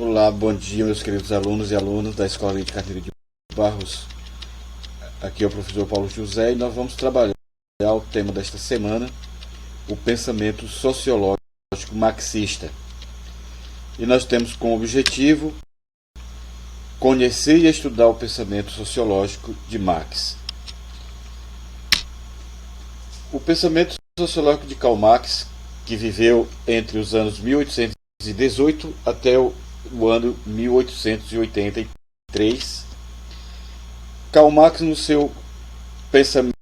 Olá, bom dia, meus queridos alunos e alunas da Escola de Carneiro de Barros. Aqui é o professor Paulo José e nós vamos trabalhar o tema desta semana, o pensamento sociológico marxista. E nós temos como objetivo conhecer e estudar o pensamento sociológico de Marx. O pensamento sociológico de Karl Marx, que viveu entre os anos 1818 até o ano 1883, Karl Marx, no seu pensamento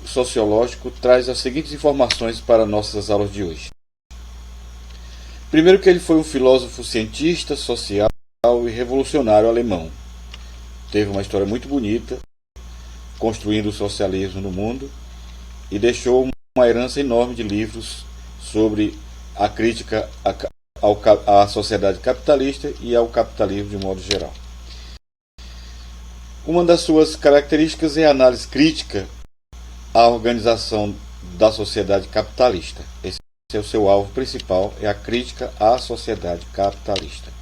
sociológico, traz as seguintes informações para nossas aulas de hoje. Primeiro, que ele foi um filósofo cientista, social e revolucionário alemão. Teve uma história muito bonita, construindo o socialismo no mundo, e deixou uma herança enorme de livros sobre a crítica à sociedade capitalista e ao capitalismo de modo geral. Uma das suas características é a análise crítica à organização da sociedade capitalista. Esse é o seu alvo principal, é a crítica à sociedade capitalista.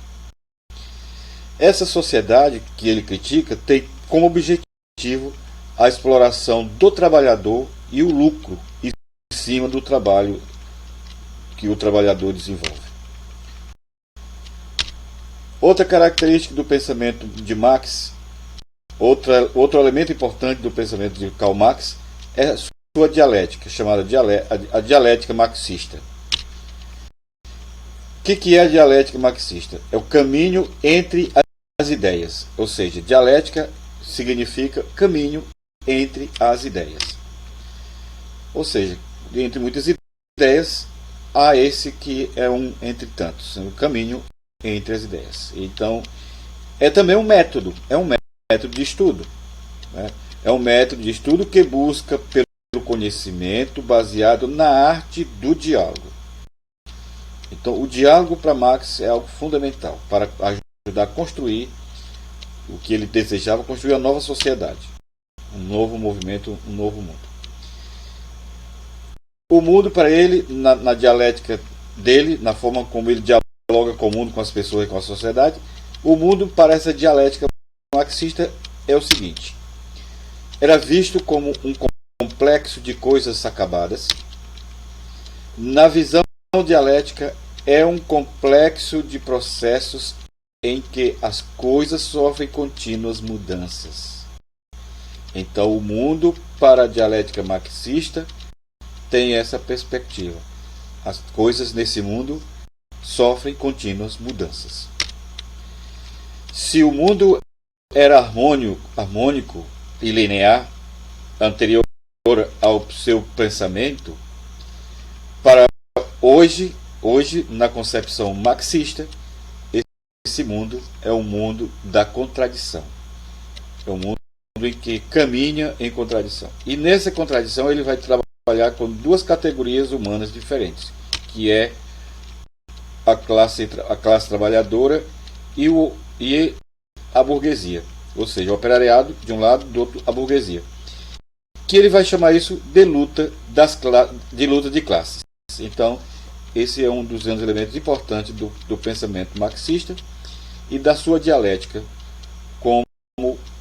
Essa sociedade que ele critica tem como objetivo a exploração do trabalhador e o lucro em cima do trabalho que o trabalhador desenvolve. Outra característica do pensamento de Marx, outro elemento importante do pensamento de Karl Marx, é a sua dialética, chamada a dialética marxista. O que é a dialética marxista? É o caminho entre as ideias, ou seja, dialética significa caminho entre as ideias. Ou seja, entre muitas ideias, há esse que é um entre tantos, o caminho entre as ideias. Então, é também um método de estudo. Né? É um método de estudo que busca pelo conhecimento baseado na arte do diálogo. Então, o diálogo para Marx é algo fundamental para ajudar a construir o que ele desejava, construir a nova sociedade, um novo movimento, um novo mundo. O mundo, para ele, na dialética dele, na forma como ele dialoga com o mundo, com as pessoas e com a sociedade, o mundo, para essa dialética marxista, é o seguinte: era visto como um complexo de coisas acabadas. Na visão dialética, é um complexo de processos em que as coisas sofrem contínuas mudanças. Então, o mundo, para a dialética marxista, tem essa perspectiva. As coisas nesse mundo sofrem contínuas mudanças. Se o mundo era harmônico e linear, anterior ao seu pensamento, para hoje, na concepção marxista, esse mundo é um mundo da contradição. É um mundo em que caminha em contradição. E nessa contradição ele vai trabalhar com duas categorias humanas diferentes, que é a classe trabalhadora e a burguesia, ou seja, o operariado de um lado, do outro a burguesia, que ele vai chamar isso de luta de classes. Então, esse é um dos grandes elementos importantes do pensamento marxista e da sua dialética como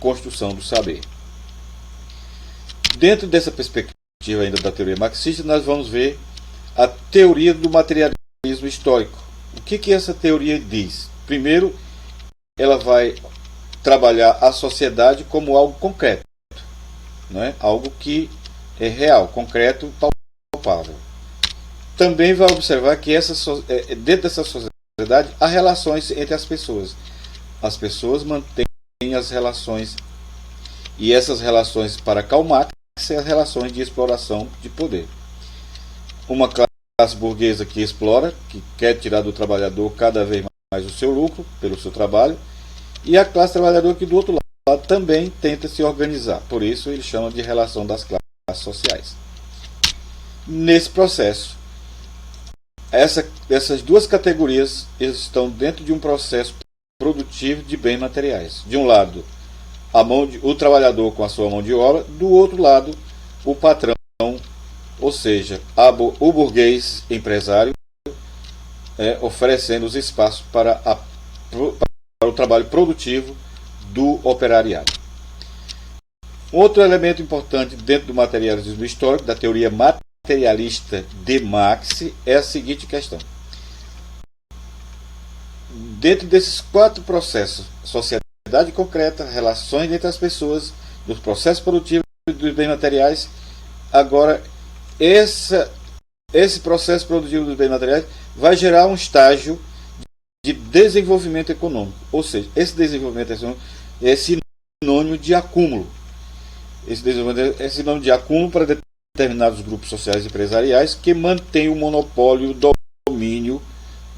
construção do saber. Dentro dessa perspectiva ainda da teoria marxista, nós vamos ver a teoria do materialismo histórico. O que essa teoria diz? Primeiro, ela vai trabalhar a sociedade como algo concreto, não é? Algo que é real, concreto, palpável. Também vai observar que dentro dessa sociedade há relações entre as pessoas. As pessoas mantêm as relações, e essas relações, para Karl Marx, são as relações de exploração de poder. Uma classe burguesa que explora, que quer tirar do trabalhador cada vez mais o seu lucro pelo seu trabalho, e a classe trabalhadora que do outro lado também tenta se organizar. Por isso ele chama de relação das classes sociais. Nesse processo, essas duas categorias estão dentro de um processo produtivo de bens materiais. De um lado, o trabalhador com a sua mão de obra, do outro lado, o patrão, ou seja, o burguês empresário, oferecendo os espaços para a para o trabalho produtivo do operariado. Outro elemento importante dentro do materialismo histórico, da teoria materialista de Marx, é a seguinte questão. Dentro desses 4 processos, sociedade concreta, relações entre as pessoas, dos processos produtivos e dos bens materiais, agora esse processo produtivo dos bens materiais vai gerar um estágio de desenvolvimento econômico. Ou seja, esse desenvolvimento econômico é sinônimo de acúmulo. Esse desenvolvimento é sinônimo de acúmulo para determinados grupos sociais e empresariais que mantêm o monopólio, o domínio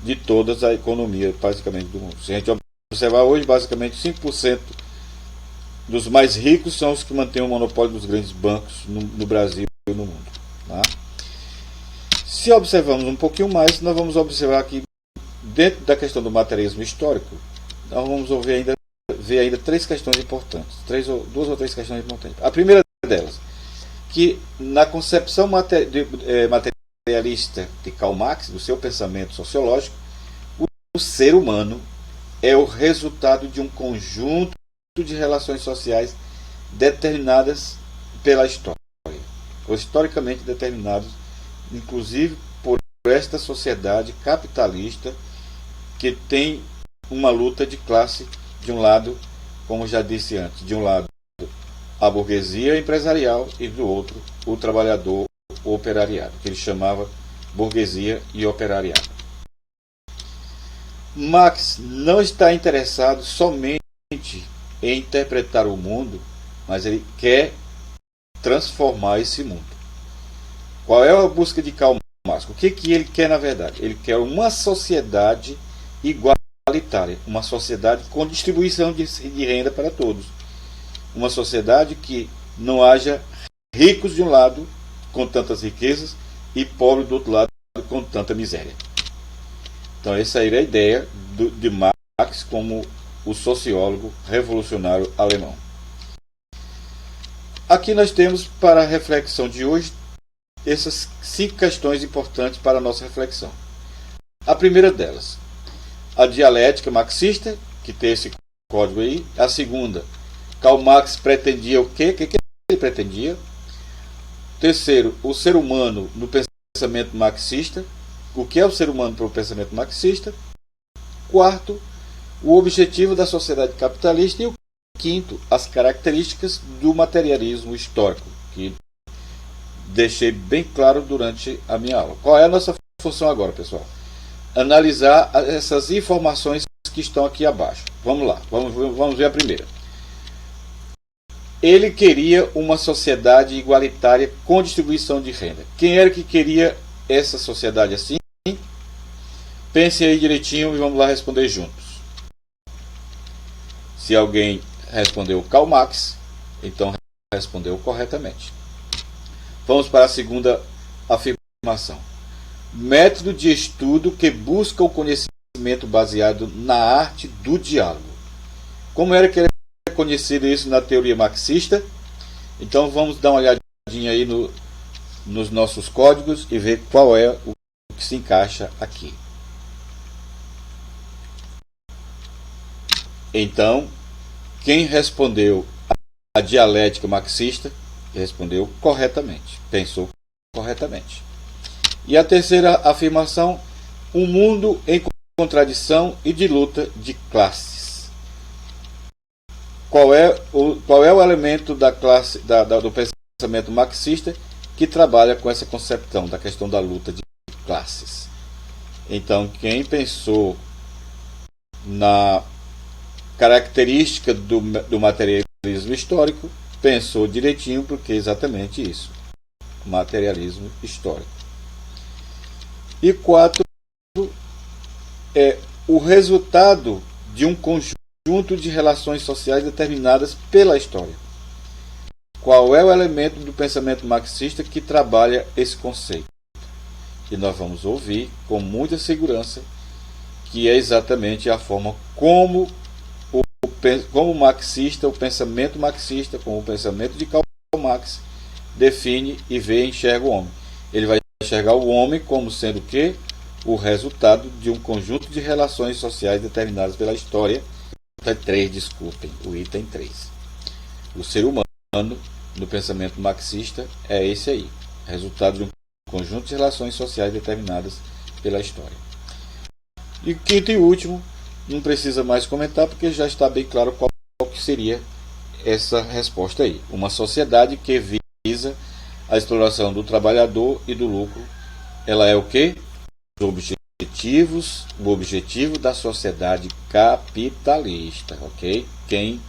de toda a economia, basicamente, do mundo. Se a gente observar hoje, basicamente 5% dos mais ricos são os que mantêm o monopólio dos grandes bancos no Brasil e no mundo. Tá? Se observamos um pouquinho mais, nós vamos observar que dentro da questão do materialismo histórico, nós vamos ver ainda 3 questões importantes, 2 ou 3 questões importantes. A primeira delas, que na concepção materialista de Karl Marx, do seu pensamento sociológico, o ser humano é o resultado de um conjunto de relações sociais determinadas pela história, ou historicamente determinados, inclusive por esta sociedade capitalista que tem uma luta de classe, de um lado, como já disse antes, de um lado a burguesia empresarial e do outro o trabalhador, o operariado, que ele chamava burguesia e operariado. Marx não está interessado somente em interpretar o mundo, mas ele quer transformar esse mundo. Qual é a busca de Karl Marx? O que ele quer na verdade? Ele quer uma sociedade igualitária, uma sociedade com distribuição de renda para todos. Uma sociedade que não haja ricos de um lado com tantas riquezas e pobres do outro lado com tanta miséria. Então essa era a ideia de Marx como o sociólogo revolucionário alemão. Aqui nós temos para a reflexão de hoje essas 5 questões importantes para a nossa reflexão. A primeira delas, a dialética marxista, que tem esse código aí. A segunda, Karl Marx pretendia o quê? O que ele pretendia? Terceiro, o ser humano no pensamento marxista. O que é o ser humano para o pensamento marxista? Quarto, o objetivo da sociedade capitalista. E o quinto, as características do materialismo histórico, que deixei bem claro durante a minha aula. Qual é a nossa função agora, pessoal? Analisar essas informações que estão aqui abaixo. Vamos lá, vamos ver a primeira. Ele queria uma sociedade igualitária com distribuição de renda. Quem era que queria essa sociedade assim? Pensem aí direitinho e vamos lá responder juntos. Se alguém respondeu Karl Marx, então respondeu corretamente. Vamos para a segunda afirmação. Método de estudo que busca o conhecimento baseado na arte do diálogo. Como era que era conhecido isso na teoria marxista? Então vamos dar uma olhadinha aí nos nossos códigos e ver qual é o que se encaixa aqui. Então, quem respondeu a dialética marxista respondeu corretamente, pensou corretamente. E a terceira afirmação, um mundo em contradição e de luta de classes. Qual é o elemento da classe do pensamento marxista que trabalha com essa concepção da questão da luta de classes? Então, quem pensou na característica do materialismo histórico pensou direitinho, porque é exatamente isso, materialismo histórico. E 4 é o resultado de um conjunto de relações sociais determinadas pela história. Qual é o elemento do pensamento marxista que trabalha esse conceito? E nós vamos ouvir com muita segurança que é exatamente a forma como marxista, o pensamento marxista, como o pensamento de Karl Marx, define e vê e enxerga o homem. Ele vai enxergar o homem como sendo o quê? o resultado de um conjunto de relações sociais determinadas pela história. O item 3. O ser humano, no pensamento marxista, é esse aí, resultado de um conjunto de relações sociais determinadas pela história. E quinto e último, não precisa mais comentar porque já está bem claro qual que seria essa resposta aí. Uma sociedade que visa a exploração do trabalhador e do lucro. Ela é o quê? O objetivo da sociedade capitalista, ok? Quem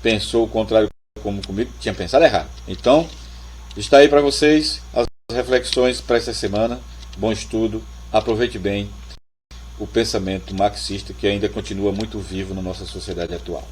pensou o contrário como comigo tinha pensado errado. Então, está aí para vocês as reflexões para essa semana. Bom estudo, aproveite bem o pensamento marxista que ainda continua muito vivo na nossa sociedade atual.